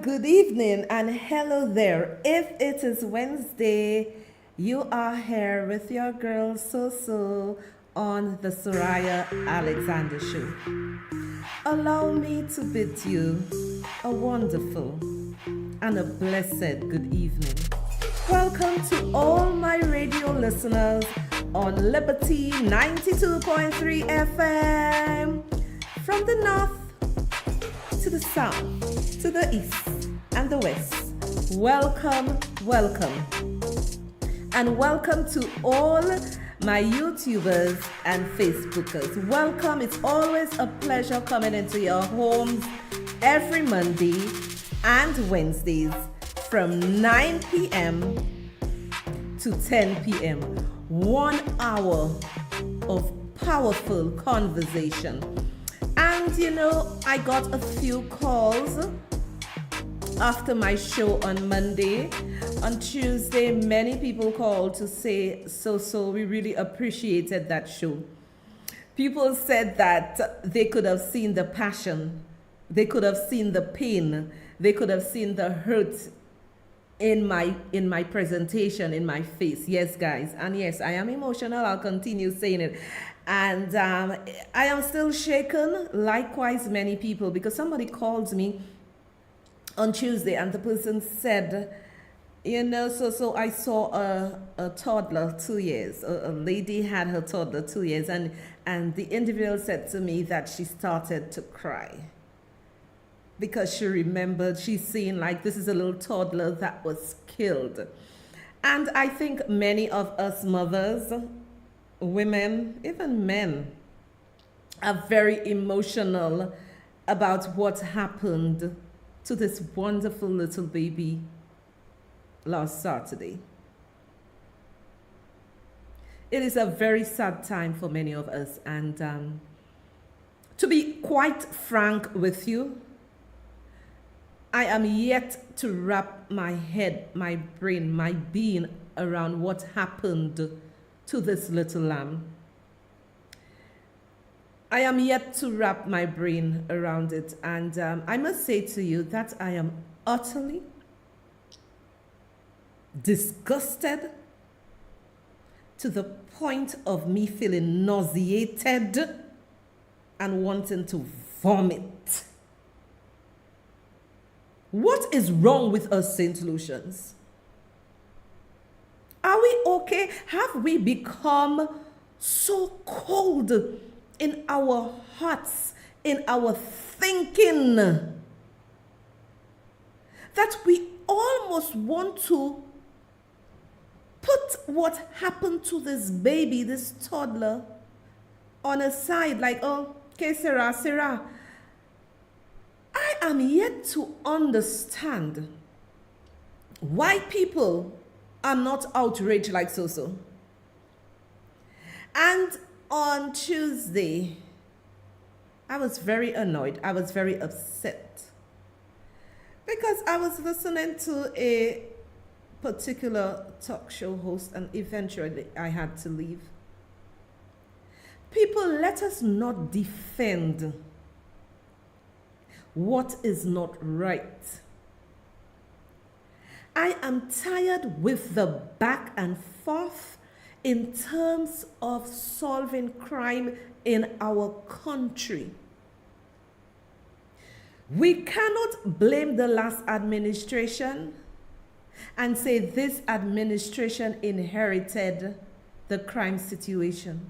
good evening and hello there. If it is Wednesday, you are here with your girl So on the Sohria Alexander Show. Allow me to bid you a wonderful and a blessed good evening. Welcome to all my radio listeners on Liberty 92.3 FM from the north to the south, to the east and the west. Welcome, welcome. And welcome to all my YouTubers and Facebookers. Welcome. It's always a pleasure coming into your homes every Monday and Wednesdays from 9 p.m. to 10 p.m. 1 hour of powerful conversation. And you know, I got a few calls after my show on Monday. On Tuesday, many people called to say, so we really appreciated that show. People said that they could have seen the passion, they could have seen the pain, they could have seen the hurt in my presentation, in my face. Yes, guys, and yes, I am emotional. I'll continue saying it. And I am still shaken, likewise many people, because somebody called me on Tuesday and the person said, you know, so I saw a toddler 2 years. A lady had her toddler 2 years, and the individual said to me that she started to cry because she remembered she's seen, like, this is a little toddler that was killed. And I think many of us mothers, women, even men, are very emotional about what happened to this wonderful little baby last Saturday. It is a very sad time for many of us, and to be quite frank with you, I am yet to wrap my head, my brain, my being around what happened to this little lamb. I am yet to wrap my brain around it, and I must say to you that I am utterly disgusted to the point of me feeling nauseated and wanting to vomit. What is wrong with us St. Lucians? Are we okay? Have we become so cold in our hearts, in our thinking, that we almost want to put what happened to this baby, this toddler, on a side, like, oh, okay, Sarah. I am yet to understand why people are not outraged like so. And on Tuesday, I was very annoyed. I was very upset because I was listening to a particular talk show host, and eventually I had to leave. People, let us not defend what is not right. I am tired with the back and forth in terms of solving crime in our country. We cannot blame the last administration and say this administration inherited the crime situation.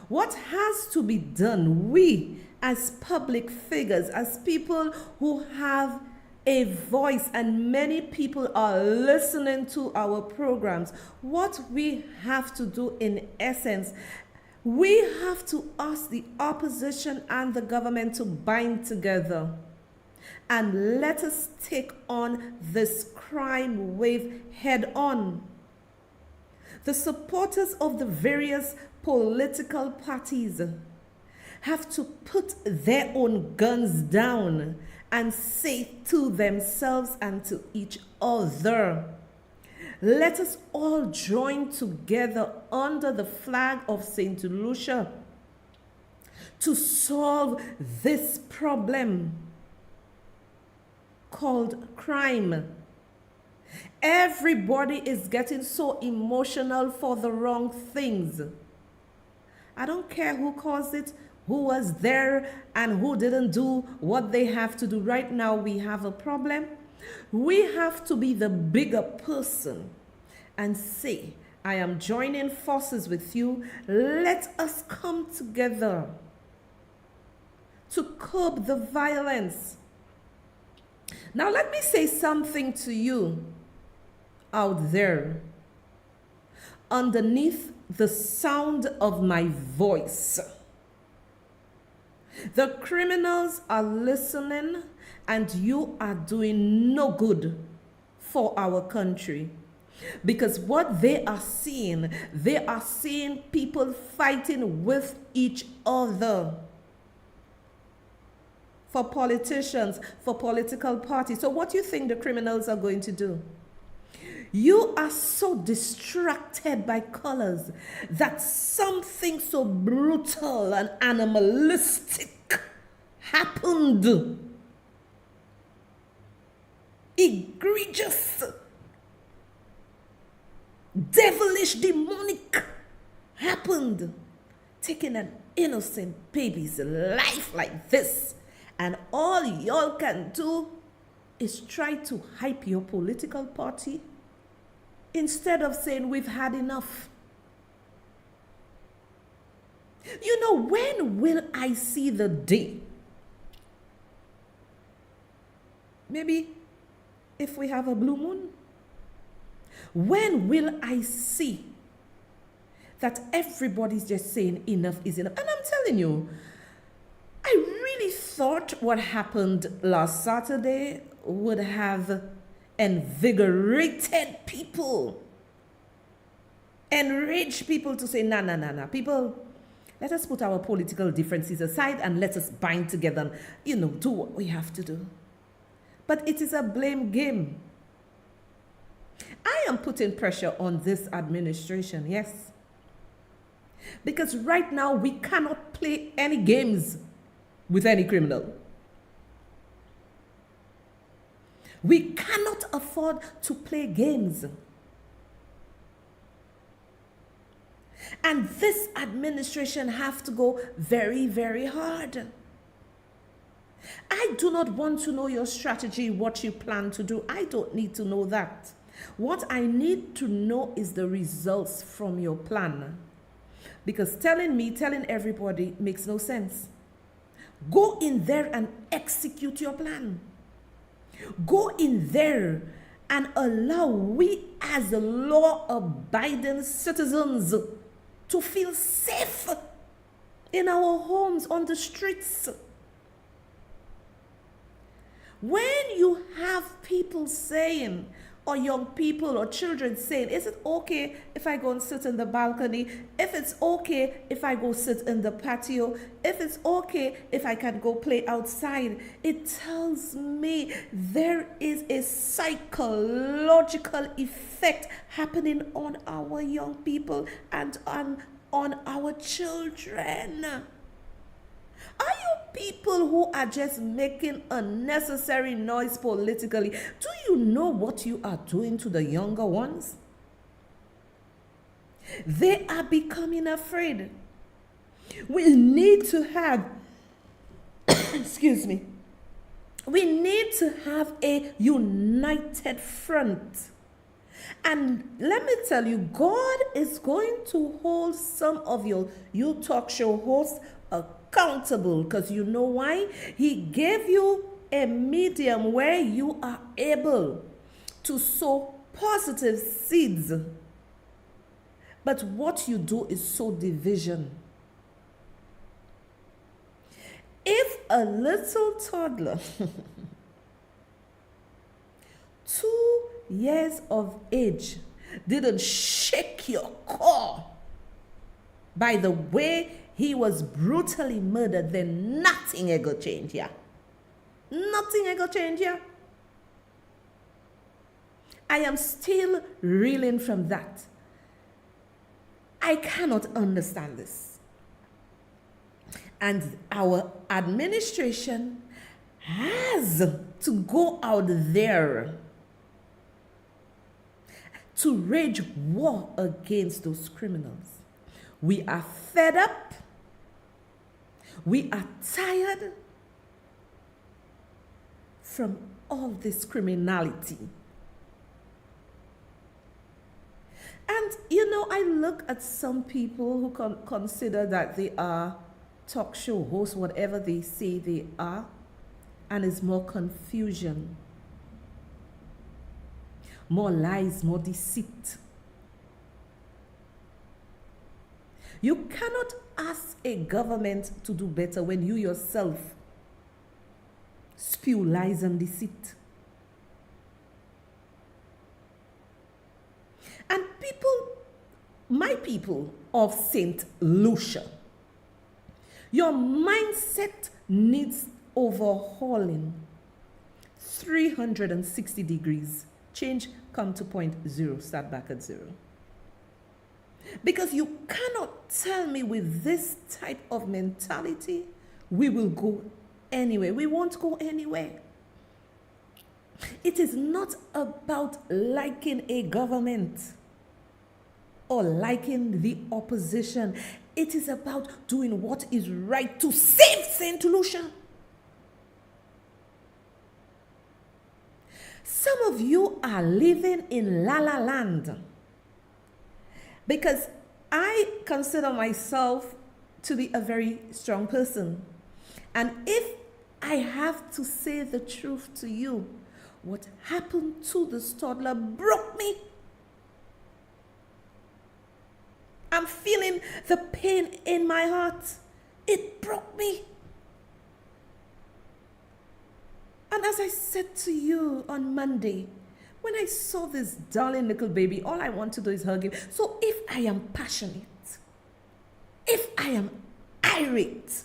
What has to be done, we as public figures, as people who have a voice, and many people are listening to our programs, what we have to do in essence, we have to ask the opposition and the government to bind together and let us take on this crime wave head on. The supporters of the various political parties have to put their own guns down and say to themselves and to each other, let us all join together under the flag of St. Lucia to solve this problem. called crime. Everybody is getting so emotional for the wrong things. I don't care who caused it, who was there, and who didn't do what they have to do. Right now, we have a problem. We have to be the bigger person and say, I am joining forces with you. Let us come together to curb the violence. Now, let me say something to you out there underneath the sound of my voice. The criminals are listening, and you are doing no good for our country. Because what they are seeing people fighting with each other. For politicians, for political parties. So what do you think the criminals are going to do? You are so distracted by colors that something so brutal and animalistic happened. Egregious, devilish, demonic happened. Taking an innocent baby's life like this. And all y'all can do is try to hype your political party instead of saying we've had enough. You know, when will I see the day? Maybe if we have a blue moon. When will I see that everybody's just saying enough is enough? And I'm telling you, I really thought what happened last Saturday would have invigorated people, enraged people to say, nah. People, let us put our political differences aside and let us bind together and, do what we have to do. But it is a blame game. I am putting pressure on this administration, yes. Because right now we cannot play any games with any criminal. We cannot afford to play games. And this administration have to go very, very hard. I do not want to know your strategy, what you plan to do. I don't need to know that. What I need to know is the results from your plan. Because telling everybody makes no sense. Go in there and execute your plan. Go in there and allow we as law-abiding citizens to feel safe in our homes, on the streets. When you have people saying, or young people or children saying, is it okay if I go and sit in the balcony? If it's okay if I go sit in the patio? If it's okay if I can go play outside? It tells me there is a psychological effect happening on our young people and on our children. Are you people who are just making unnecessary noise politically? Do you know what you are doing to the younger ones? They are becoming afraid. We need to have, excuse me, we need to have a united front. And let me tell you, God is going to hold some of you talk show hosts accountable, because you know why? He gave you a medium where you are able to sow positive seeds. But what you do is sow division. If a little toddler, 2 years of age, didn't shake your core by the way he was brutally murdered, then nothing ain't gonna change here. Nothing ain't gonna change here. I am still reeling from that. I cannot understand this. And our administration has to go out there to wage war against those criminals. We are fed up. We are tired from all this criminality. And I look at some people who consider that they are talk show hosts, whatever they say they are, and it's more confusion, more lies, more deceit. You cannot ask a government to do better when you yourself spew lies and deceit. And my people of St. Lucia, your mindset needs overhauling 360 degrees. Change, come to point zero, start back at zero. Because you cannot tell me with this type of mentality, we will go anywhere. We won't go anywhere. It is not about liking a government or liking the opposition. It is about doing what is right to save St. Lucia. Some of you are living in La La Land because I consider myself to be a very strong person. And if I have to say the truth to you, what happened to the toddler broke me. I'm feeling the pain in my heart. It broke me. And as I said to you on Monday, when I saw this darling little baby, all I want to do is hug him. So if I am passionate, if I am irate,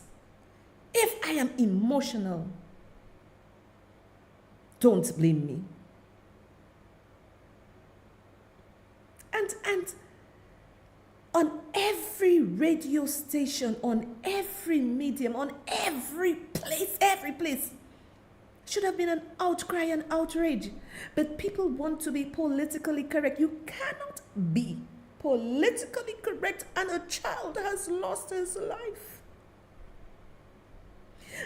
if I am emotional, don't blame me. And on every radio station, on every medium, on every place, should have been an outcry and outrage. But people want to be politically correct. You cannot be politically correct and a child has lost his life.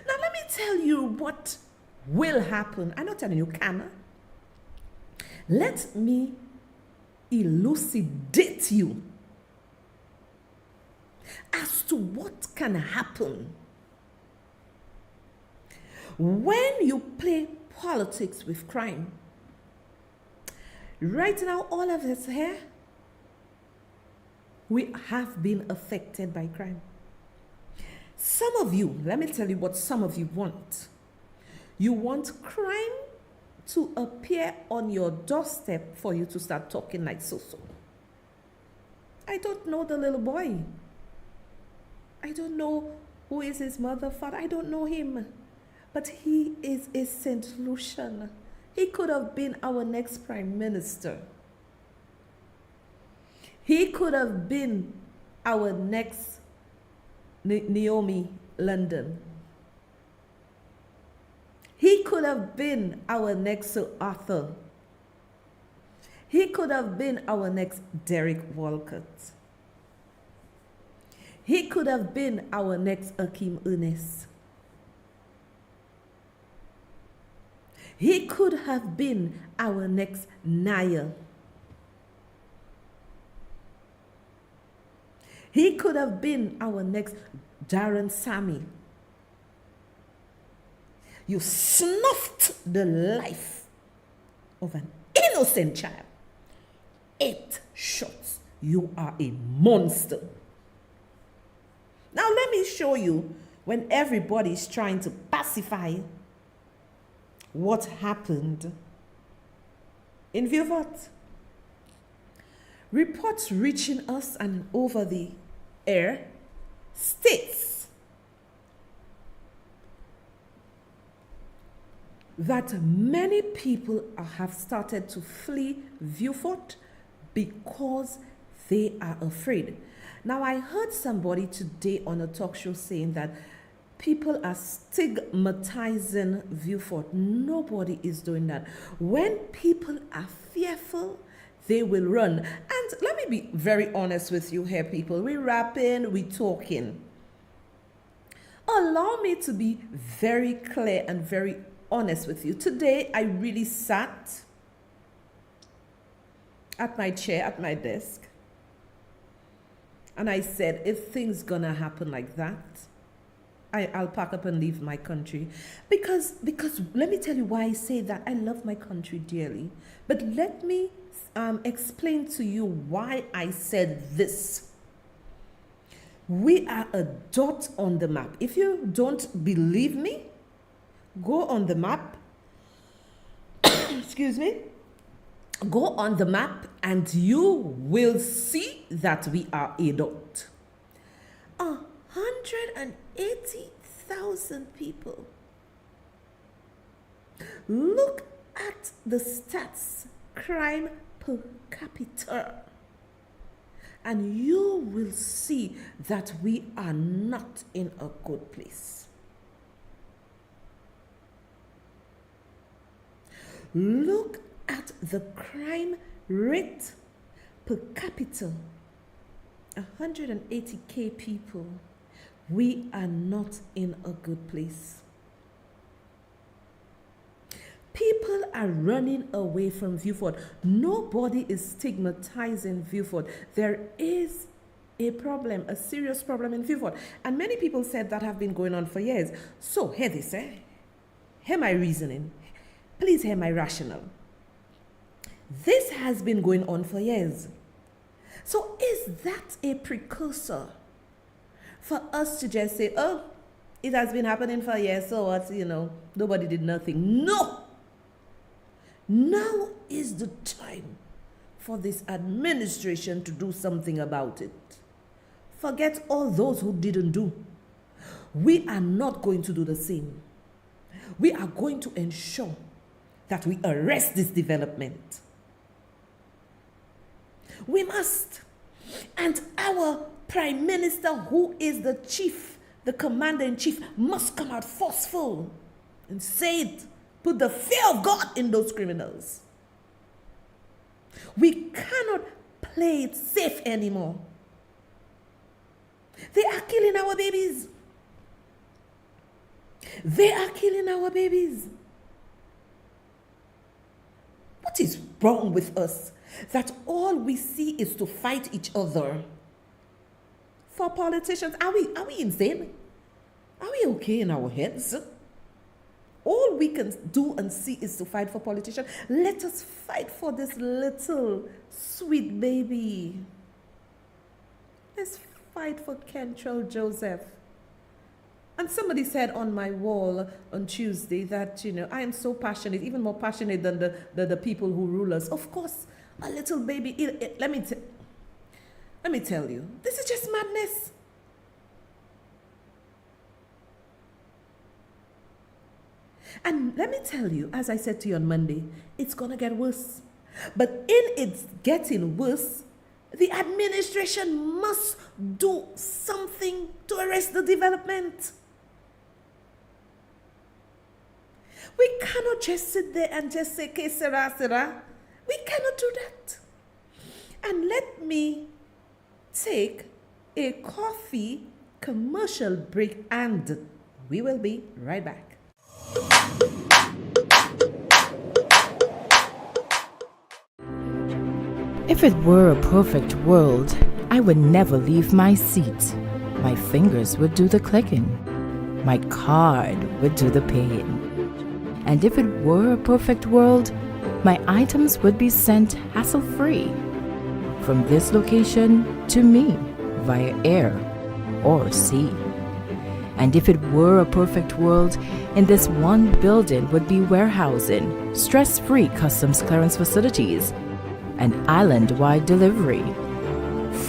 Now let me tell you what will happen. I'm not telling you can. Let me elucidate you as to what can happen when you play politics with crime. Right now, all of us here, we have been affected by crime. Some of you, let me tell you what some of you want. You want crime to appear on your doorstep for you to start talking like so-so. I don't know the little boy. I don't know who is his mother, father. I don't know him. But he is a St. Lucian. He could have been our next prime minister. He could have been our next Naomi London. He could have been our next Sir Arthur. He could have been our next Derek Walcott. He could have been our next Akeem Ernest. He could have been our next Naya. He could have been our next Darren Sammy. You snuffed the life of an innocent child. 8 shots. You are a monster. Now let me show you when everybody is trying to pacify what happened in Vieux-Fort. Reports reaching us and over the air states that many people have started to flee Vieux-Fort because they are afraid. Now, I heard somebody today on a talk show saying that People are stigmatizing Viewfort. Nobody is doing that. When people are fearful, they will run. And let me be very honest with you here, people. We rapping, we talking. Allow me to be very clear and very honest with you. Today, I really sat at my chair, at my desk, and I said, if things gonna happen like that, I'll pack up and leave my country. Because let me tell you why I say that. I love my country dearly. But let me explain to you why I said this. We are a dot on the map. If you don't believe me, go on the map. Excuse me. Go on the map and you will see that we are a dot. 180,000 people. Look at the stats, crime per capita, and you will see that we are not in a good place. Look at the crime rate per capita, 180,000 people. We are not in a good place. People are running away from Viewfort. Nobody is stigmatizing Viewfort. There is a problem, a serious problem in Viewfort. And many people said that have been going on for years. So hear this, hear my reasoning. Please hear my rationale. This has been going on for years. So is that a precursor for us to just say, oh, it has been happening for years, so what, nobody did nothing? No! Now is the time for this administration to do something about it. Forget all those who didn't do. We are not going to do the same. We are going to ensure that we arrest this development. We must. And our Prime Minister, who is the chief, the commander-in-chief, must come out forceful and say it. Put the fear of God in those criminals. We cannot play it safe anymore. They are killing our babies. They are killing our babies. What is wrong with us? That all we see is to fight each other. For politicians, are we insane? Are we okay in our heads? All we can do and see is to fight for politicians. Let us fight for this little sweet baby. Let's fight for Kentrell Joseph. And somebody said on my wall on Tuesday that, I am so passionate, even more passionate than the people who rule us. Of course, a little baby, let me tell you, this is just madness. And let me tell you, as I said to you on Monday, it's going to get worse. But in it's getting worse, the administration must do something to arrest the development. We cannot just sit there and just say, "Que sera, sera." We cannot do that. And let me take a coffee commercial break, and we will be right back. If it were a perfect world, I would never leave my seat. My fingers would do the clicking. My card would do the paying. And if it were a perfect world, my items would be sent hassle-free from this location to me via air or sea. And if it were a perfect world, in this one building would be warehousing, stress-free customs clearance facilities, and island-wide delivery.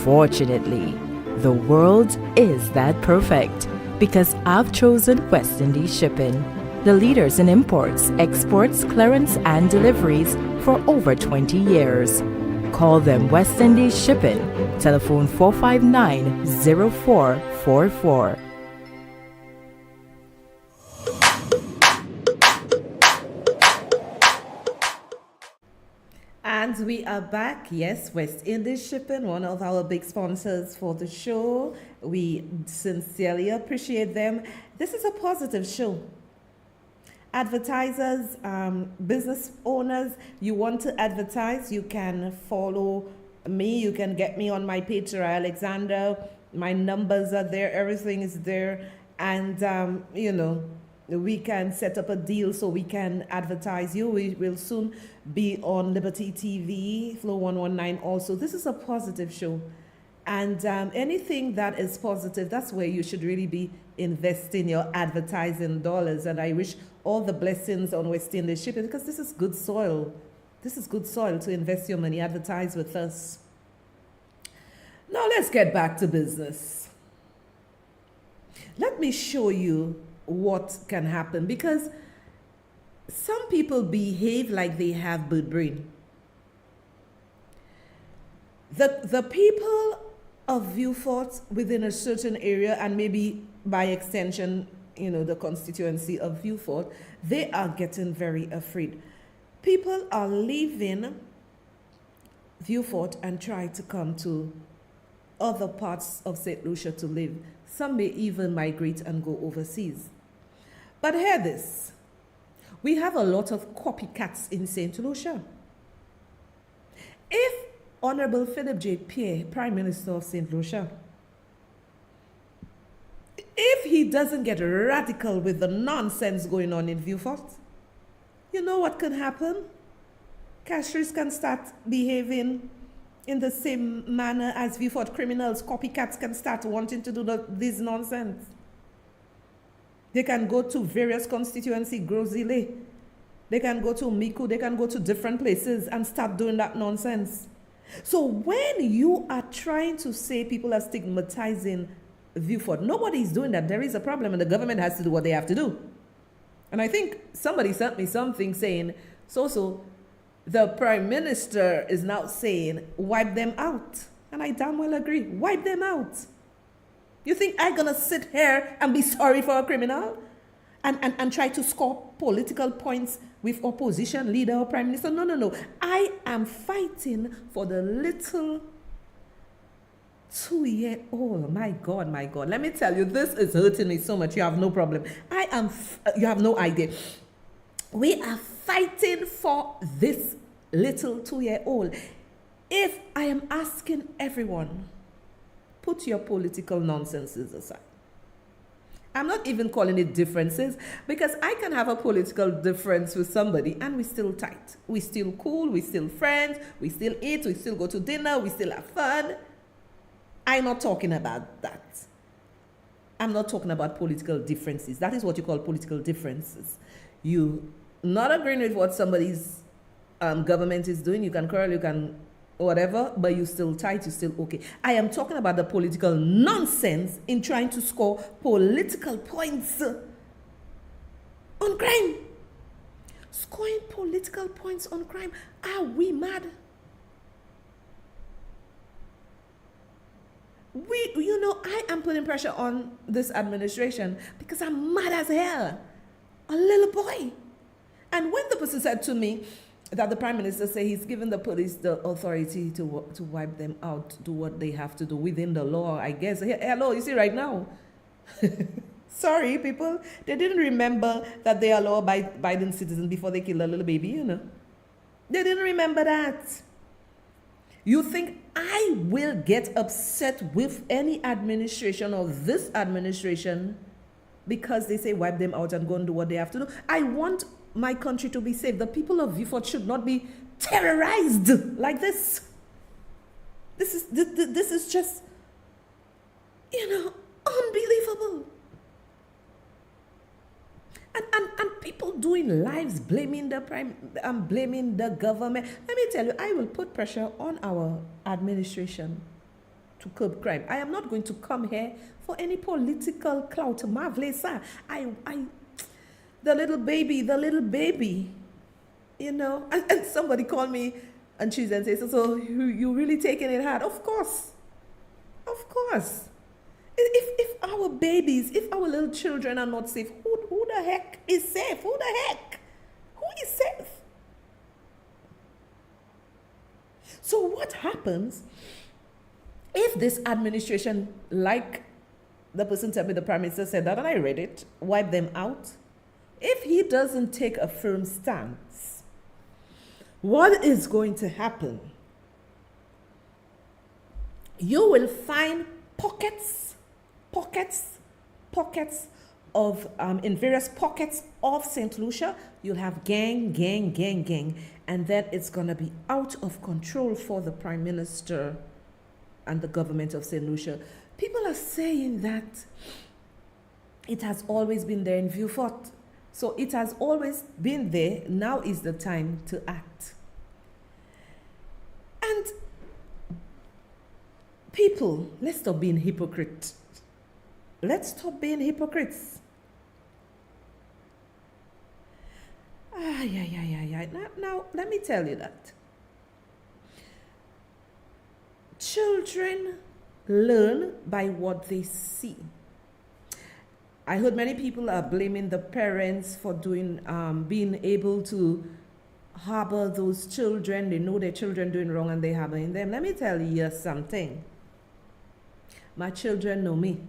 Fortunately, the world is that perfect because I've chosen West Indies Shipping, the leaders in imports, exports, clearance, and deliveries for over 20 years. Call them West Indies Shipping, telephone 459-0444. we are back, yes, West Indies Shipping, one of our big sponsors for the show. We sincerely appreciate them. This is a positive show. Advertisers, business owners, you want to advertise, you can follow me. You can get me on my page, Sohria Alexander. My numbers are there. Everything is there. And, we can set up a deal so we can advertise you. We will soon be on Liberty TV, Flow 119 also. This is a positive show. And anything that is positive, that's where you should really be investing your advertising dollars. And I wish all the blessings on West Indies Shipping, because this is good soil. This is good soil to invest your money, advertise with us. Now let's get back to business. Let me show you what can happen, because some people behave like they have bird brain. The people of Viewfort within a certain area, and maybe by extension, the constituency of Viewfort, they are getting very afraid. People are leaving Viewfort and try to come to other parts of St. Lucia to live. Some may even migrate and go overseas. But hear this. We have a lot of copycats in St. Lucia. If Honorable Philip J. Pierre, Prime Minister of St. Lucia, if he doesn't get radical with the nonsense going on in Viewfort, you know what can happen? Cashiers can start behaving in the same manner as Viewfort criminals. Copycats can start wanting to do this nonsense. They can go to various constituency, Grosile. They can go to Miku. They can go to different places and start doing that nonsense. So when you are trying to say people are stigmatizing Viewfort, nobody is doing that. There is a problem and the government has to do what they have to do. And I think somebody sent me something saying, so the Prime Minister is now saying, wipe them out. And I damn well agree. Wipe them out. You think I'm going to sit here and be sorry for a criminal? And try to score political points with opposition leader or Prime Minister? No. I am fighting for the little 2-year-old. My God. Let me tell you, this is hurting me so much. You have no problem. You have no idea. We are fighting for this little 2-year-old. If I am asking everyone, put your political nonsenses aside. I'm not even calling it differences, because I can have a political difference with somebody and we're still tight. We're still cool, we're still friends, we still eat, we still go to dinner, we still have fun. I'm not talking about that. I'm not talking about political differences. That is what you call political differences. You not agreeing with what somebody's government is doing, you can quarrel, you can whatever, but you're still tight, you're still okay. I am talking about the political nonsense in trying to score political points on crime. Scoring political points on crime. Are we mad? I am putting pressure on this administration because I'm mad as hell. A little boy. And when the person said to me that the Prime Minister said he's given the police the authority to wipe them out, do what they have to do within the law, I guess. Hello, you see right now. Sorry, people. They didn't remember that they are law-abiding citizens before they killed a little baby, They didn't remember that. You think I will get upset with any administration or this administration because they say wipe them out and go and do what they have to do? I want my country to be safe. The people of Viewfort should not be terrorized like this. This is just, unbelievable. And people doing lives blaming blaming the government. Let me tell you, I will put pressure on our administration to curb crime. I am not going to come here for any political clout. Marvelous. The little baby, and somebody called me on Tuesday and said, so you really taking it hard? Of course. If our babies, if our little children are not safe, who the heck is safe? Who is safe? So what happens if this administration, like the person tell me, the prime minister said that, and I read it, wipe them out? If he doesn't take a firm stance, what is going to happen? You will find pockets of, in various pockets of St. Lucia, you'll have gang, and then it's going to be out of control for the Prime Minister and the government of St. Lucia. People are saying that it has always been there in Vieux Fort. So it has always been there. Now is the time to act. And people, let's stop being hypocrites. Let's stop being hypocrites. Now, let me tell you that children learn by what they see. I heard many people are blaming the parents for being able to harbor those children. They know their children doing wrong and they harboring them. Let me tell you something. My children know me.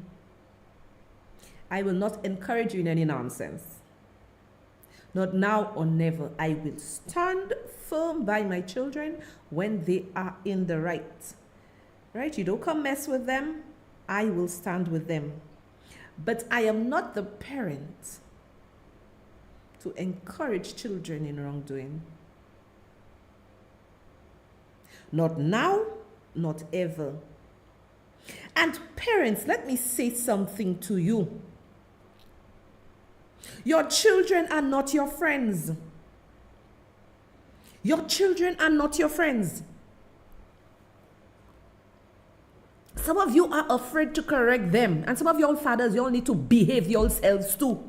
I will not encourage you in any nonsense. Not now or never. I will stand firm by my children when they are in the right. Right? You don't come mess with them. I will stand with them. But I am not the parent to encourage children in wrongdoing. Not now, not ever. And parents, let me say something to you. Your children are not your friends. Your children are not your friends. Some of you are afraid to correct them. And some of your fathers, you all need to behave yourselves too.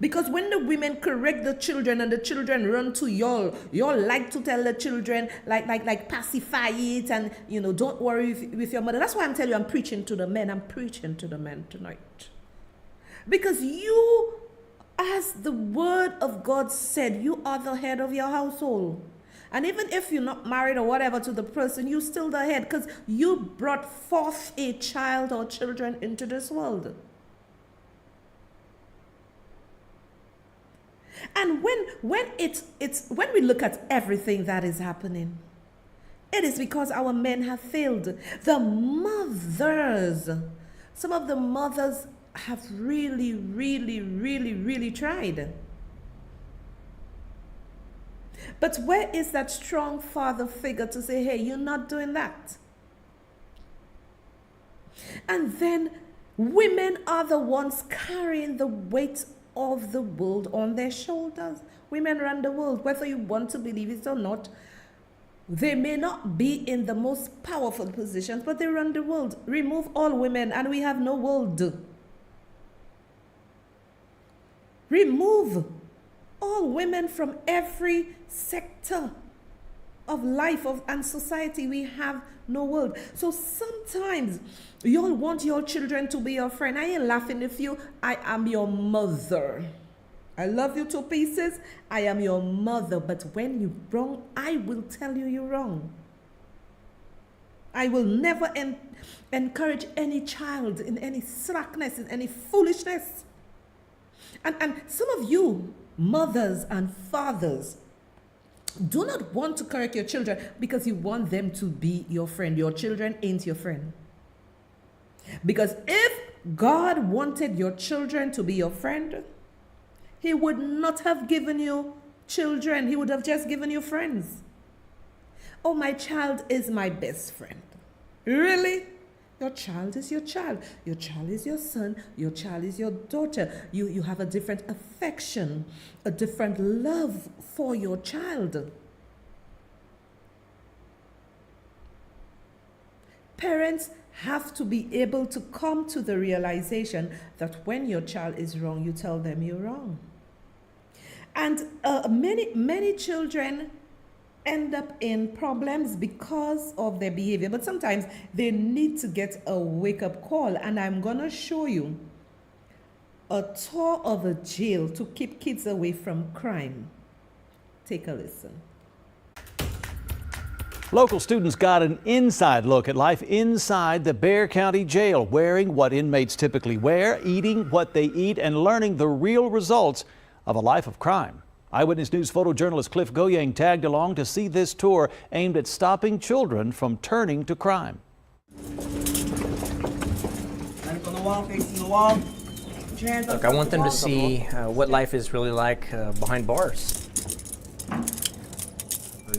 Because when the women correct the children and the children run to y'all like to tell the children, like pacify it and, don't worry with your mother. That's why I'm telling you, I'm preaching to the men. I'm preaching to the men tonight. Because you, as the word of God said, you are the head of your household. And even if you're not married or whatever to the person, you're still the head because you brought forth a child or children into this world. And when we look at everything that is happening, it is because our men have failed. The mothers, some of the mothers have really tried. But where is that strong father figure to say, hey, you're not doing that? And then women are the ones carrying the weight of the world on their shoulders. Women run the world, whether you want to believe it or not. They may not be in the most powerful positions, but they run the world. Remove all women and we have no world. Remove all women from every sector of life and society, we have no world. So sometimes you all want your children to be your friend. I ain't laughing with you. I am your mother. I love you to pieces. I am your mother. But when you're wrong, I will tell you you're wrong. I will never encourage any child in any slackness, in any foolishness. And some of you, mothers and fathers, do not want to correct your children because you want them to be your friend. Your children ain't your friend. Because if God wanted your children to be your friend, He would not have given you children. He would have just given you friends. Oh, my child is my best friend. Really? Your child is your child. Your child is your son. Your child is your daughter. You have a different affection, a different love for your child. Parents have to be able to come to the realization that when your child is wrong, you tell them you're wrong. And many children end up in problems because of their behavior, but sometimes they need to get a wake-up call, and I'm gonna show you a tour of a jail to keep kids away from crime. Take a listen. Local students got an inside look at life inside the Bexar County Jail, wearing what inmates typically wear, eating what they eat, and learning the real results of a life of crime. Eyewitness News photojournalist Cliff Goyang tagged along to see this tour aimed at stopping children from turning to crime. Look, I want them to see what life is really like behind bars.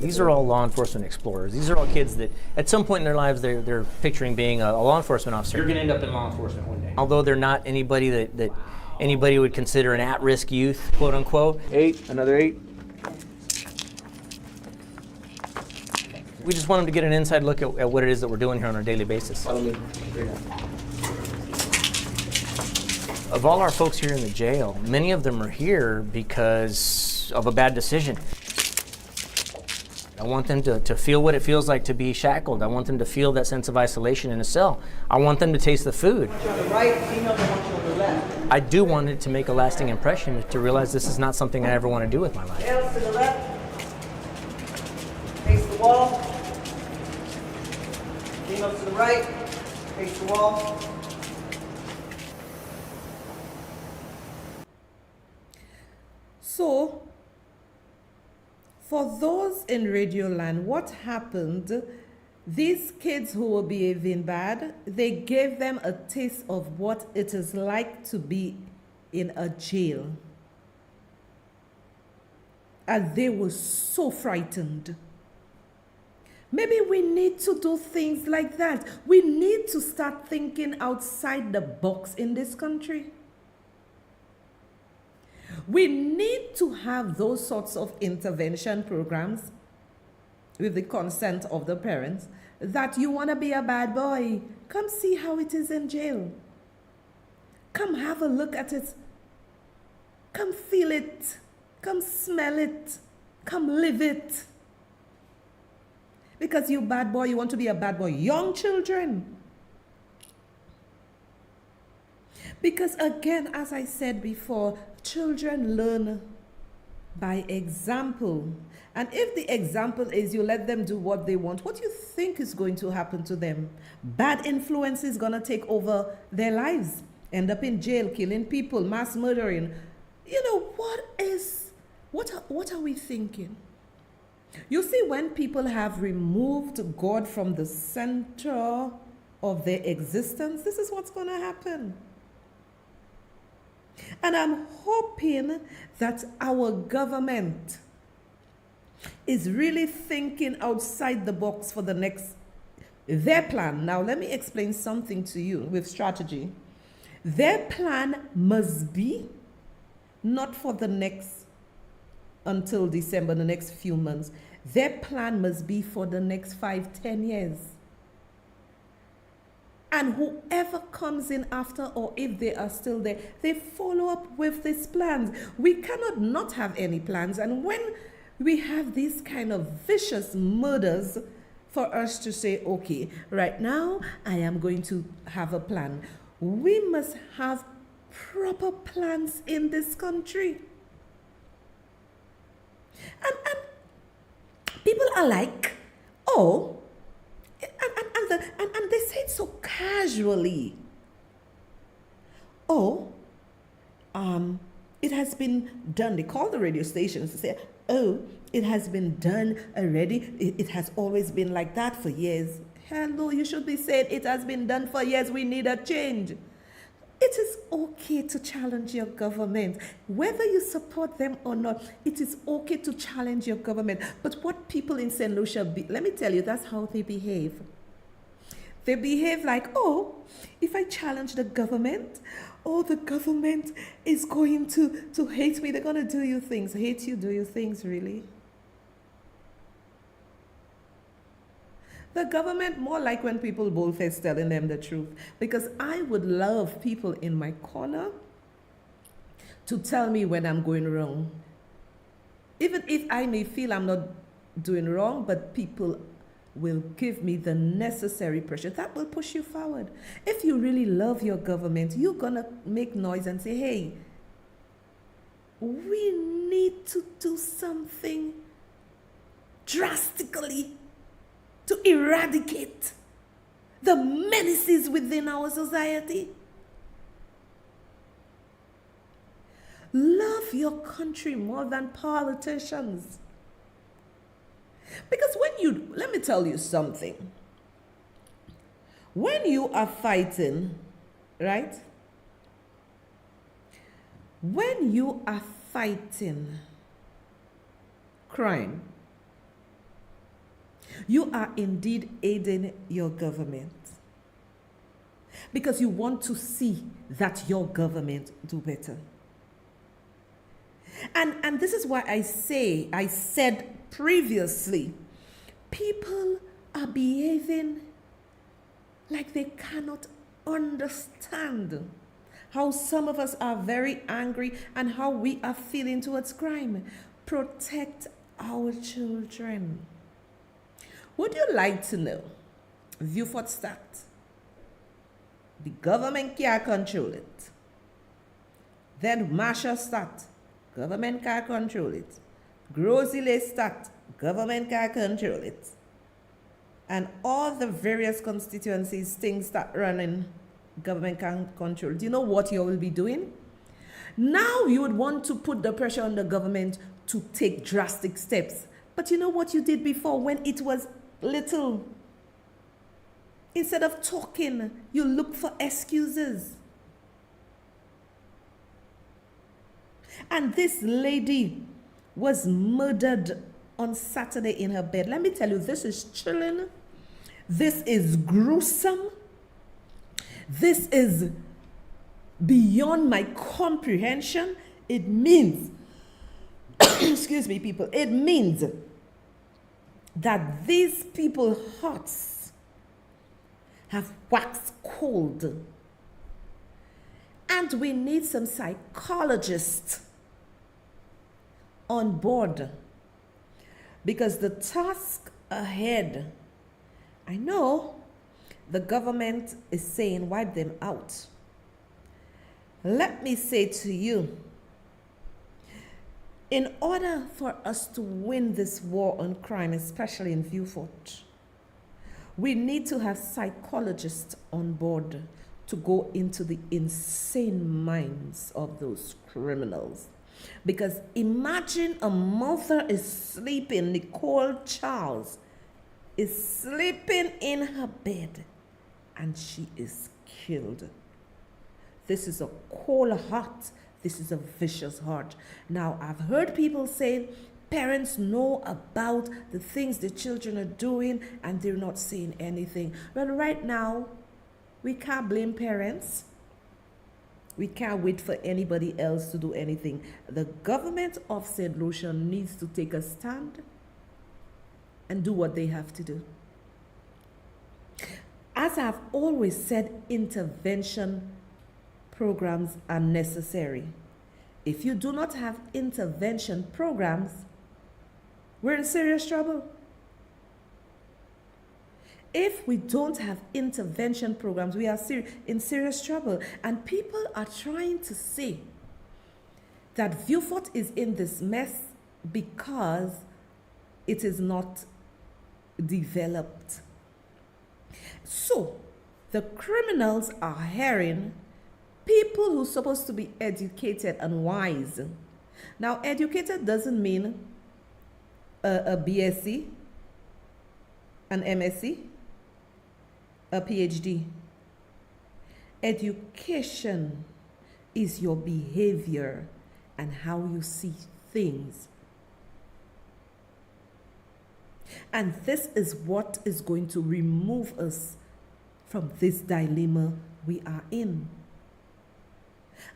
These are all law enforcement explorers. These are all kids that at some point in their lives they're picturing being a law enforcement officer. You're going to end up in law enforcement one day. Although they're not anybody that anybody would consider an at-risk youth, quote unquote. 8, another 8. We just want them to get an inside look at what it is that we're doing here on a daily basis. Of all our folks here in the jail, many of them are here because of a bad decision. I want them to feel what it feels like to be shackled. I want them to feel that sense of isolation in a cell. I want them to taste the food. I do want it to make a lasting impression, to realize this is not something I ever want to do with my life. Males to the left. Face the wall. Females to the right. Face the wall. So, for those in Radio Land, what happened? These kids who were behaving bad, they gave them a taste of what it is like to be in a jail. And they were so frightened. Maybe we need to do things like that. We need to start thinking outside the box in this country. We need to have those sorts of intervention programs with the consent of the parents. That you want to be a bad boy, come see how it is in jail. Come have a look at it. Come feel it. Come smell it. Come live it. Because you bad boy, you want to be a bad boy. Young children. Because again, as I said before, children learn by example. And if the example is you let them do what they want, what do you think is going to happen to them? Bad influence is going to take over their lives. End up in jail, killing people, mass murdering. You know, what are we thinking? You see, when people have removed God from the center of their existence, this is what's going to happen. And I'm hoping that our government is really thinking outside the box for the next, their plan. Now, let me explain something to you with strategy. Their plan must be not for the next, until December, the next few months. Their plan must be for the next 5-10 years. And whoever comes in after, or if they are still there, they follow up with these plans. We cannot not have any plans. And when we have these kind of vicious murders, for us to say, okay, right now I am going to have a plan. We must have proper plans in this country. And people are like, oh, and they say it so casually. Oh, it has been done. They call the radio stations to say, oh, it has been done already. It has always been like that for years. Hello, you should be saying it has been done for years. We need a change. It is okay to challenge your government. Whether you support them or not, it is okay to challenge your government. But what people in St. Lucia, let me tell you, that's how they behave. They behave like, oh, if I challenge the government, oh, the government is going to hate me. They're going to do you things. Hate you, do you things, really? The government, more like when people boldface telling them the truth. Because I would love people in my corner to tell me when I'm going wrong. Even if I may feel I'm not doing wrong, but people will give me the necessary pressure. That will push you forward. If you really love your government, you're going to make noise and say, hey, we need to do something drastically to eradicate the menaces within our society. Love your country more than politicians. Because let me tell you something. When you are fighting, right? When you are fighting crime, you are indeed aiding your government. Because you want to see that your government do better. And this is why I said previously, people are behaving like they cannot understand how some of us are very angry and how we are feeling towards crime. Protect our children. Would you like to know? Viewfort stat. The government can't control it. Then Marshall stat. Government can't control it. Grossly stat. Government can't control it. And all the various constituencies, things that running, government can't control. Do you know what you will be doing? Now you would want to put the pressure on the government to take drastic steps. But you know what you did before when it was little? Instead of talking, you look for excuses. And this lady was murdered on Saturday in her bed. Let me tell you, this is chilling. This is gruesome. This is beyond my comprehension. It means, excuse me, people, it means that these people's hearts have waxed cold. And we need some psychologists on board, because the task ahead, I know the government is saying wipe them out. Let me say to you, in order for us to win this war on crime, especially in Viewfort, we need to have psychologists on board to go into the insane minds of those criminals. Because imagine a mother is sleeping, Nicole Charles is sleeping in her bed and she is killed. This is a cold heart. This is a vicious heart. Now, I've heard people saying parents know about the things the children are doing and they're not saying anything. Well, right now, we can't blame parents. We can't wait for anybody else to do anything. The government of St. Lucia needs to take a stand and do what they have to do. As I've always said, intervention programs are necessary. If you do not have intervention programs, we're in serious trouble. If we don't have intervention programs, we are in serious trouble. And people are trying to say that Viewfort is in this mess because it is not developed. So, the criminals are hiring people who are supposed to be educated and wise. Now, educated doesn't mean a BSc, an MSc, a PhD. Education is your behavior and how you see things. And this is what is going to remove us from this dilemma we are in.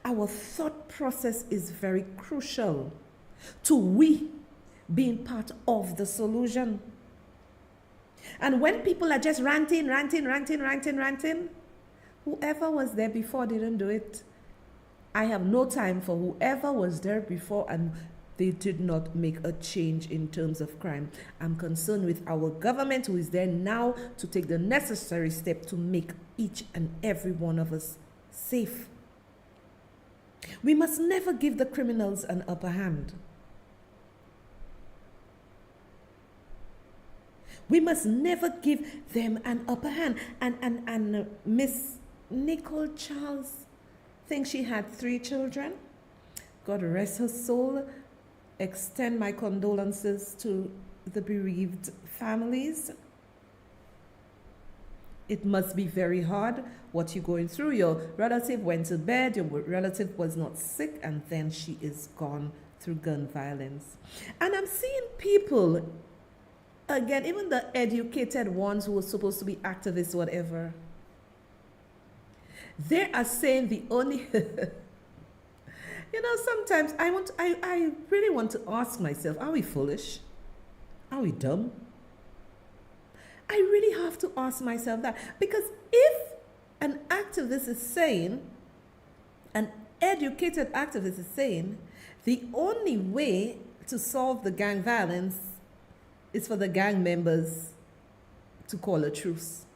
Our thought process is very crucial to we being part of the solution. And when people are just ranting, whoever was there before didn't do it. I have no time for whoever was there before and they did not make a change in terms of crime. I'm concerned with our government who is there now to take the necessary step to make each and every one of us safe. We must never give the criminals an upper hand. We must never give them an upper hand. And Miss Nicole Charles thinks she had 3 children. God rest her soul. Extend my condolences to the bereaved families. It must be very hard what you're going through. Your relative went to bed, your relative was not sick, and then she is gone through gun violence. And I'm seeing people, again, even the educated ones who are supposed to be activists, whatever, they are saying the only... You know, sometimes I really want to ask myself, are we foolish? Are we dumb? I really have to ask myself that. Because if an activist is saying, an educated activist is saying, the only way to solve the gang violence is for the gang members to call a truce.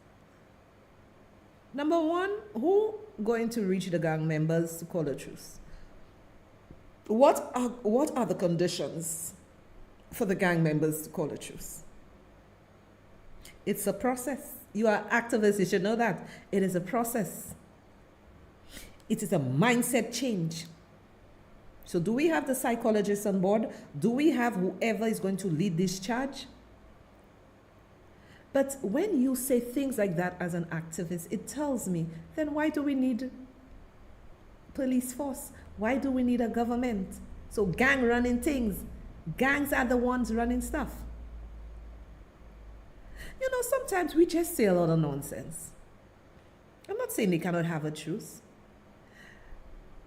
Number one, who going to reach the gang members to call a truce? What are the conditions for the gang members to call a truce? It's a process. You are activists, you should know that. It is a process. It is a mindset change. So do we have the psychologists on board? Do we have whoever is going to lead this charge? But when you say things like that as an activist, it tells me, then why do we need police force? Why do we need a government? So gang running things. Gangs are the ones running stuff. You know, sometimes we just say a lot of nonsense. I'm not saying they cannot have a truce.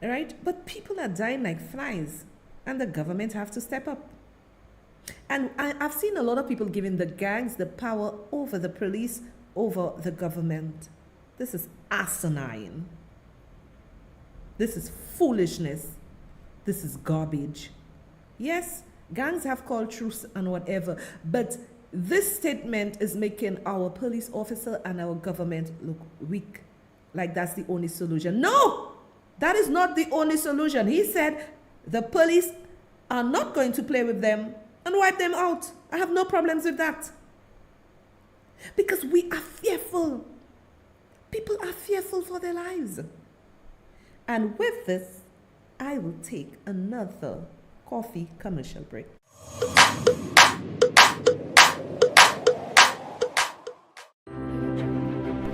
All right? But people are dying like flies, and the government have to step up. And I've seen a lot of people giving the gangs the power over the police, over the government. This is asinine. This is foolishness. This is garbage. Yes, gangs have called truce and whatever, but this statement is making our police officer and our government look weak, like that's the only solution. No, that is not the only solution. He said the police are not going to play with them and wipe them out. I have no problems with that. Because we are fearful. People are fearful for their lives. And with this, I will take another coffee commercial break.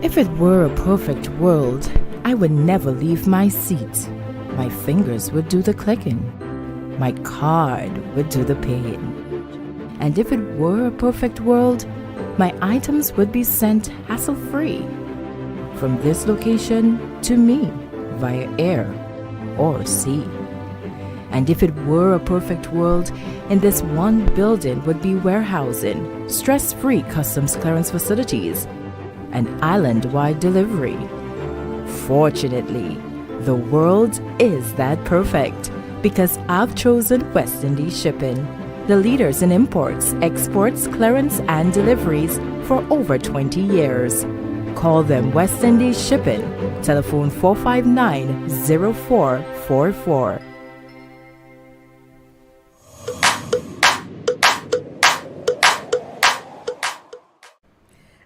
If it were a perfect world, I would never leave my seat. My fingers would do the clicking. My card would do the paying. And if it were a perfect world, my items would be sent hassle-free from this location to me via air or sea. And if it were a perfect world, in this one building would be warehousing, stress-free customs clearance facilities, and island-wide delivery. Fortunately, the world is that perfect because I've chosen West Indies Shipping, the leaders in imports, exports, clearance, and deliveries for over 20 years. Call them West Indies Shipping, telephone 459-0444.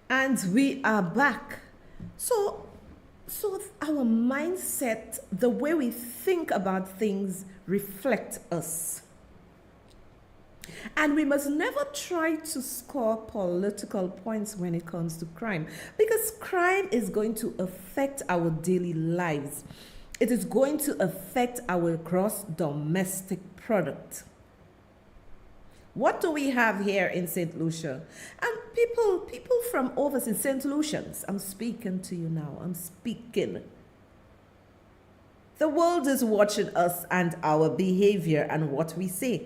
And we are back. So our mindset, the way we think about things, reflect us. And we must never try to score political points when it comes to crime, because crime is going to affect our daily lives. It is going to affect our gross domestic product. What do we have here in St. Lucia? And people from overseas, St. Lucians, I'm speaking to you now. I'm speaking. The world is watching us and our behavior and what we say.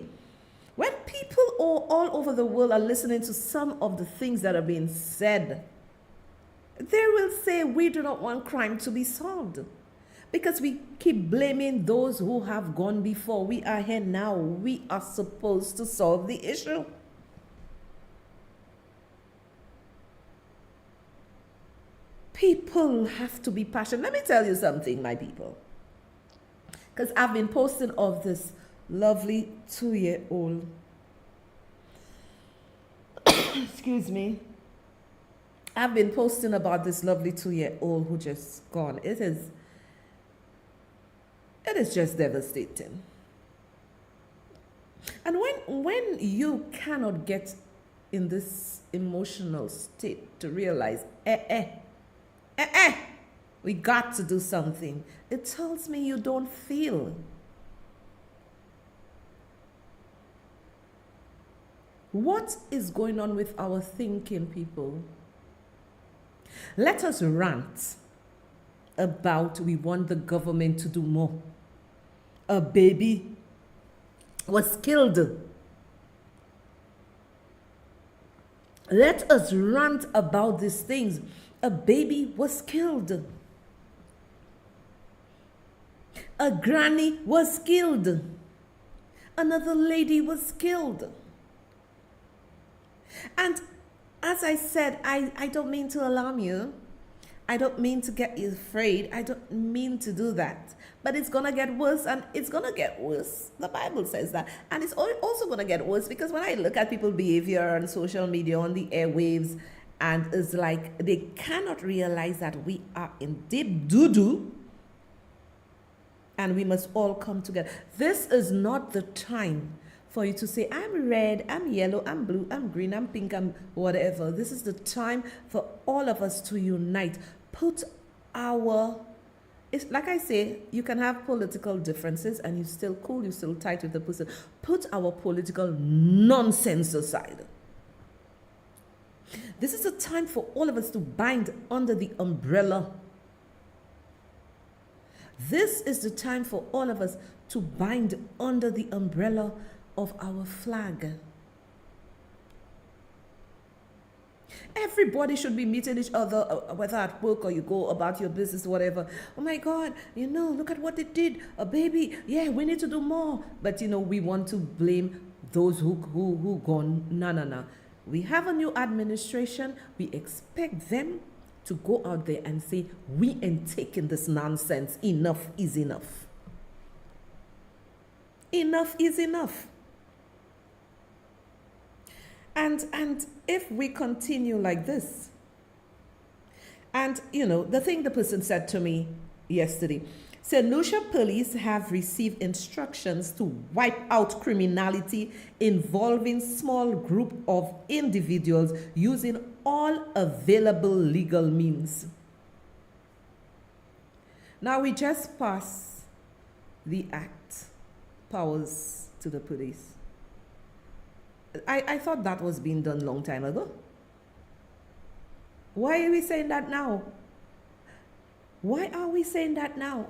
When people all over the world are listening to some of the things that are being said, they will say we do not want crime to be solved. Because we keep blaming those who have gone before. We are here now. We are supposed to solve the issue. People have to be passionate. Let me tell you something, my people. Because I've been posting of this lovely 2-year-old. Excuse me. I've been posting about this lovely 2-year-old who just gone. It is just devastating. And when you cannot get in this emotional state to realize, we got to do something, it tells me you don't feel. What is going on with our thinking, people? Let us rant about we want the government to do more. A baby was killed. Let us rant about these things. A baby was killed. A granny was killed. Another lady was killed. And as I said, I don't mean to alarm you. I don't mean to get you afraid. I don't mean to do that. But it's going to get worse, and it's going to get worse. The Bible says that. And it's also going to get worse because when I look at people's behavior on social media, on the airwaves, and it's like they cannot realize that we are in deep doo-doo and we must all come together. This is not the time for you to say, I'm red, I'm yellow, I'm blue, I'm green, I'm pink, I'm whatever. This is the time for all of us to unite. It's like I say, you can have political differences and you're still cool, you're still tight with the person. Put our political nonsense aside. This is a time for all of us to bind under the umbrella. This is the time for all of us to bind under the umbrella of our flag. Everybody should be meeting each other, whether at work or you go about your business, whatever. Oh my God, look at what they did. A baby. Yeah, we need to do more. But, we want to blame those who gone. No. We have a new administration. We expect them to go out there and say, we ain't taking this nonsense. Enough is enough. Enough is enough. And if we continue like this, and the thing the person said to me yesterday, St. Lucia police have received instructions to wipe out criminality involving small group of individuals using all available legal means. Now we just passed the act, powers to the police. I thought that was being done a long time ago. Why are we saying that now? Why are we saying that now?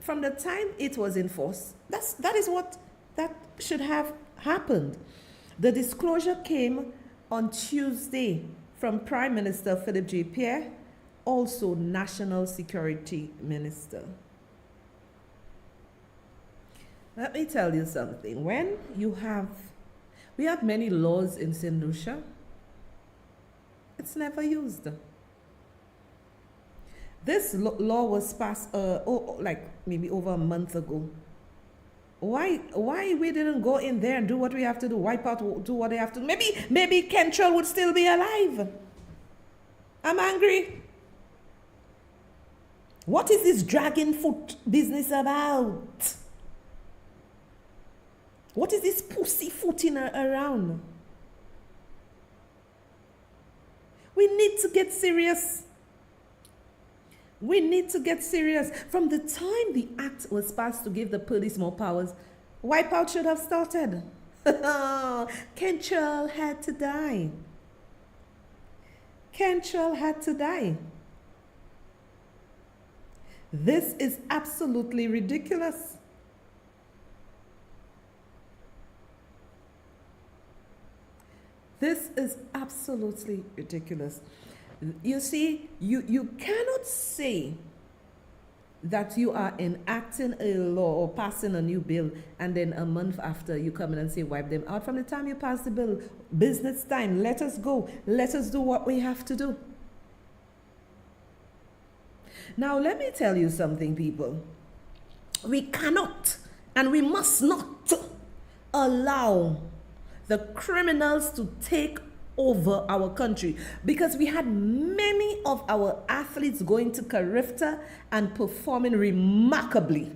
From the time it was enforced, that is what that should have happened. The disclosure came on Tuesday from Prime Minister Philip J. Pierre, also National Security Minister. Let me tell you something. We have many laws in St. Lucia. It's never used. This law was passed like maybe over a month ago. Why we didn't go in there and do what we have to do, wipe out, do what they have to do? Maybe Kentrell would still be alive. I'm angry. What is this dragging foot business about? What is this pussyfooting around? We need to get serious. We need to get serious. From the time the act was passed to give the police more powers, wipeout should have started. Kentrell had to die. Kentrell had to die. This is absolutely ridiculous. This is absolutely ridiculous. You see, you cannot say that you are enacting a law or passing a new bill and then a month after you come in and say wipe them out. From the time you pass the bill, business time, let us go. Let us do what we have to do. Now, let me tell you something, people. We cannot and we must not allow the criminals to take over our country, because we had many of our athletes going to Carifta and performing remarkably.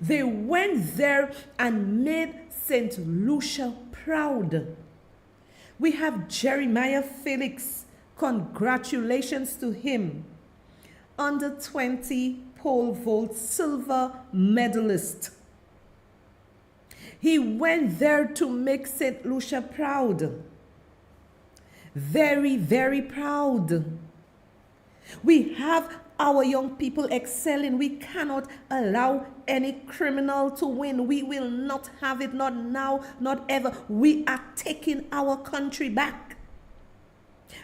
They went there and made St. Lucia proud. We have Jeremiah Felix. Congratulations to him. Under 20 pole vault silver medalist. He went there to make St. Lucia proud. Very, very proud. We have our young people excelling. We cannot allow any criminal to win. We will not have it, not now, not ever. We are taking our country back.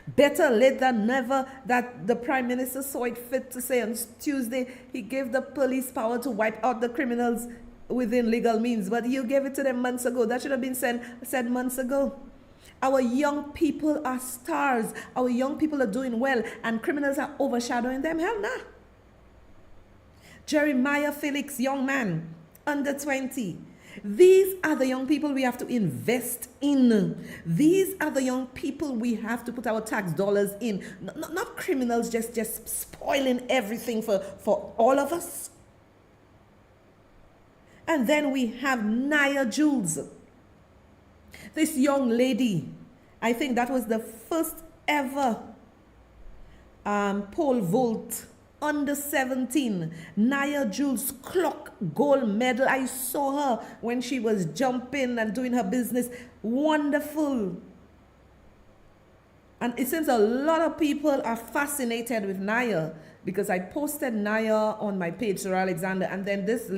Better late than never, that the Prime Minister saw it fit to say on Tuesday he gave the police power to wipe out the criminals within legal means, but you gave it to them months ago. That should have been said months ago. Our young people are stars. Our young people are doing well, and criminals are overshadowing them. Hell nah. Jeremiah Felix, young man, under 20. These are the young people we have to invest in. These are the young people we have to put our tax dollars in. Not criminals just spoiling everything for all of us. And then we have Nia Jules. This young lady, I think that was the first ever pole vault under 17. Nia Jules clock gold medal. I saw her when she was jumping and doing her business. Wonderful. And it seems a lot of people are fascinated with Nia, because I posted Nia on my page, Sohria Alexander, and then this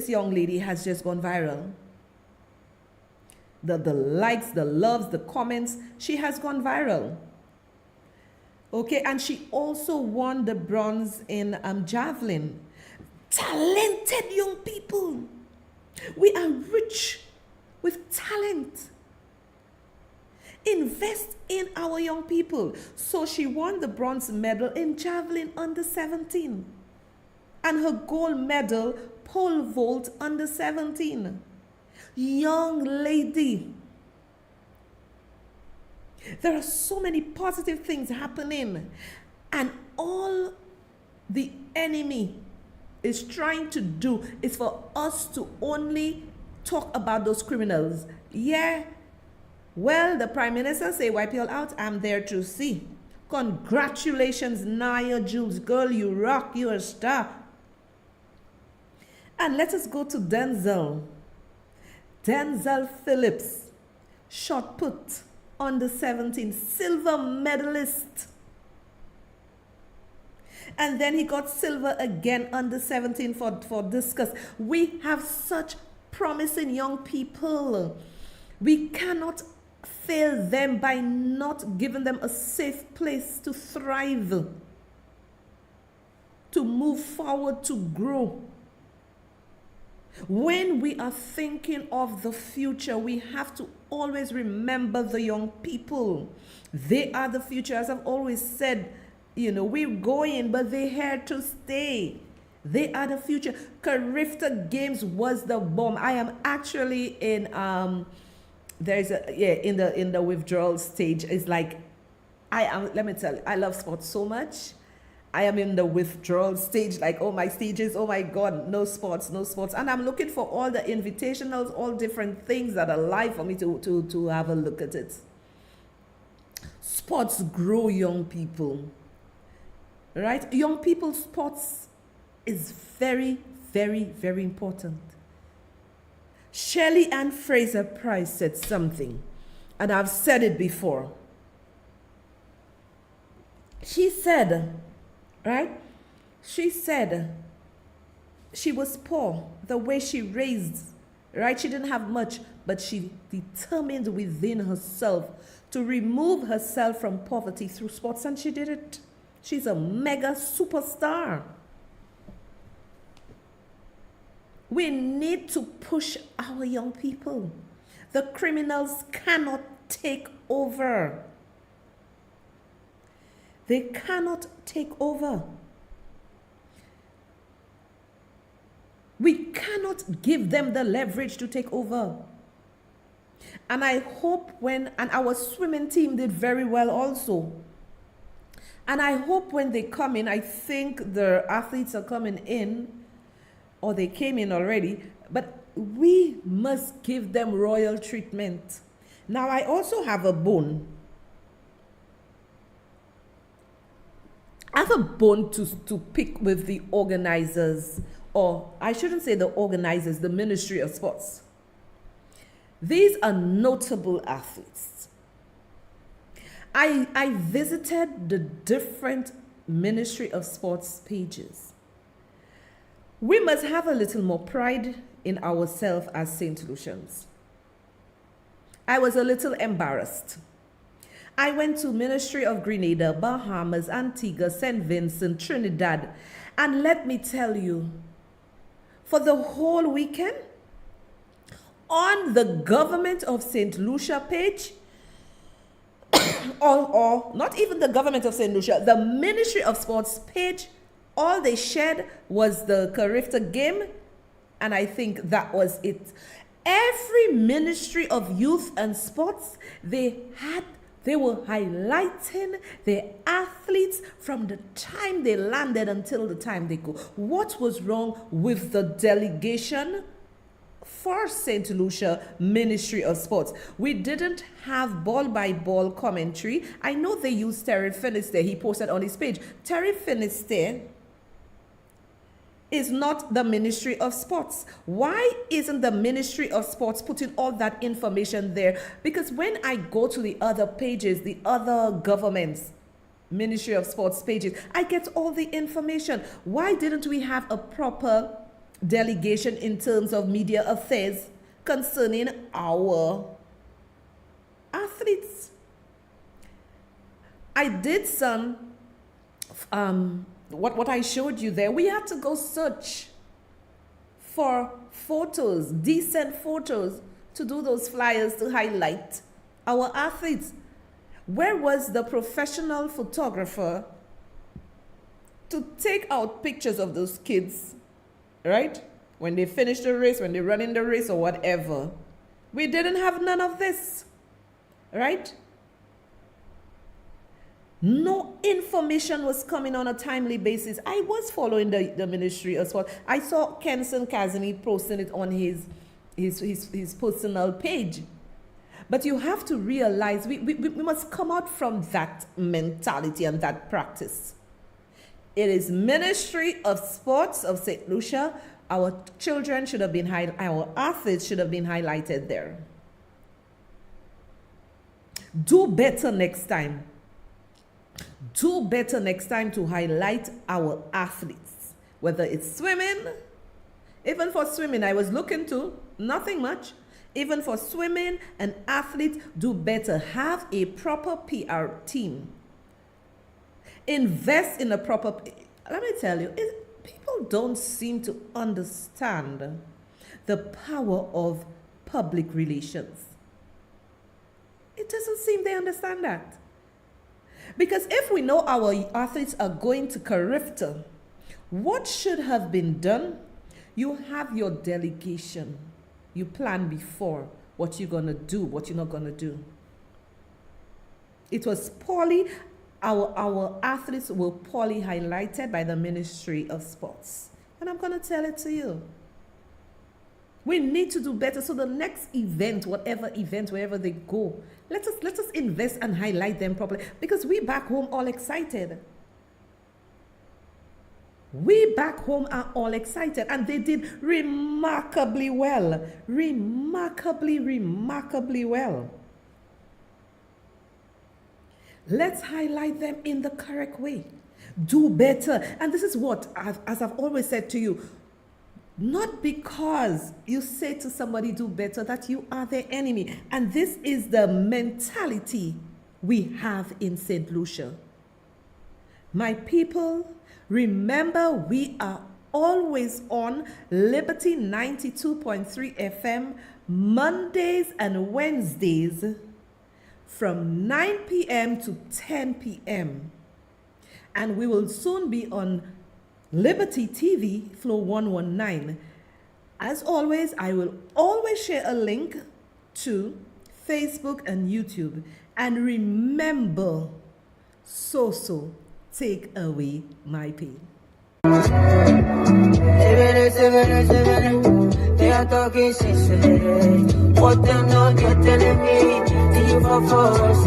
young lady has just gone viral. The likes, the loves, the comments, she has gone viral. Okay, and she also won the bronze in javelin. Talented young people. We are rich with talent. Invest in our young people. So she won the bronze medal in javelin under 17. And her gold medal, pole vault under 17. Young lady. There are so many positive things happening. And all the enemy is trying to do is for us to only talk about those criminals. Yeah. Well, the Prime Minister say, wipe you all out. I'm there to see. Congratulations, Nia Jules. Girl, you rock. You're a star. And let us go to Denzel. Denzel Phillips. Shot put. Under 17. Silver medalist. And then he got silver again under 17 for discus. We have such promising young people. We cannot fail them by not giving them a safe place to thrive, to move forward, to grow. When we are thinking of the future, we have to always remember the young people. They are the future. As I've always said, we're going, but they're here to stay. They are the future. Carifta Games was the bomb. I am actually in in the withdrawal stage. It's like let me tell you, I love sports so much. I am in the withdrawal stage, like, oh my stages, oh my God, no sports. And I'm looking for all the invitationals, all different things that are live for me to have a look at it. Sports grow young people, right? Young people's sports is very, very, very important. Shirley Ann Fraser Price said something, and I've said it before. She said, right? She said she was poor, the way she raised, right? She didn't have much, but she determined within herself to remove herself from poverty through sports, and she did it. She's a mega superstar. We need to push our young people. The criminals cannot take over. They cannot take over. We cannot give them the leverage to take over. And I hope and our swimming team did very well also. And I hope when they come in, I think the athletes are coming in, or they came in already, but we must give them royal treatment. Now, I also have a bone. I have a bone to pick with the organizers, or I shouldn't say the organizers, the Ministry of Sports. These are notable athletes. I visited the different Ministry of Sports pages. We must have a little more pride in ourselves as St. Lucians. I was a little embarrassed. I went to Ministry of Grenada, Bahamas, Antigua, St. Vincent, Trinidad, and let me tell you, for the whole weekend, on the Government of St. Lucia page, or not even the Government of St. Lucia, the Ministry of Sports page, all they shared was the Carifta game, and I think that was it. Every Ministry of Youth and Sports, they were highlighting their athletes from the time they landed until the time they go. What was wrong with the delegation for St. Lucia Ministry of Sports? We didn't have ball-by-ball commentary. I know they used Terry Finisterre. He posted on his page. Terry Finisterre is not the Ministry of Sports. Why isn't the Ministry of Sports putting all that information there? Because when I go to the other pages, the other governments, Ministry of Sports pages, I get all the information. Why didn't we have a proper delegation in terms of media affairs concerning our athletes? I did some what I showed you there. We had to go search for photos, decent photos, to do those flyers to highlight our athletes. Where was the professional photographer to take out pictures of those kids, right? When they finish the race, when they run in the race or whatever. We didn't have none of this, right? No information was coming on a timely basis. I was following the Ministry as well. I saw Kenson Kazimi posting it on his personal page. But you have to realize we must come out from that mentality and that practice. It is Ministry of Sports of St. Lucia. Our children should have been our athletes should have been highlighted there. Do better next time. Do better next time to highlight our athletes, whether it's swimming. Even for swimming, I was looking to nothing much. Even for swimming and athletes, do better. Have a proper PR team. Invest in a proper. Let me tell you, people don't seem to understand the power of public relations. It doesn't seem they understand that. Because if we know our athletes are going to Carifta, what should have been done? You have your delegation. You plan before what you're going to do, what you're not going to do. It was poorly, our athletes were poorly highlighted by the Ministry of Sports. And I'm going to tell it to you. We need to do better. So the next event, whatever event, wherever they go, let us invest and highlight them properly. Because we back home all excited. We back home are all excited. And they did remarkably well. Remarkably well. Let's highlight them in the correct way. Do better. And this is what, as I've always said to you, not because you say to somebody do better that you are their enemy. And this is the mentality we have in St. Lucia. My people, remember we are always on Liberty 92.3 FM Mondays and Wednesdays from 9 p.m. to 10 p.m. And we will soon be on Liberty TV, Flow 119. As always, I will always share a link to Facebook, and YouTube. And remember, take away my pain. They are talking sincerely. What them know they're telling me. Do you for force?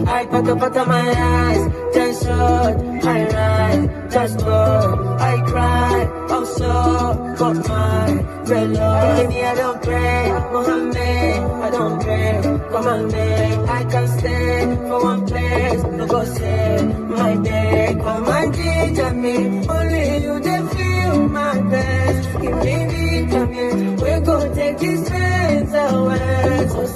I put up my eyes, then short, I ride, just go. I cry, I'm so got my red Lord. I don't pray, Muhammad, I don't pray. Come on, man, I can stay for one place. No go say my day. Come and teach me, only you they feel my best. Give me vitamin, we go take these friends away. So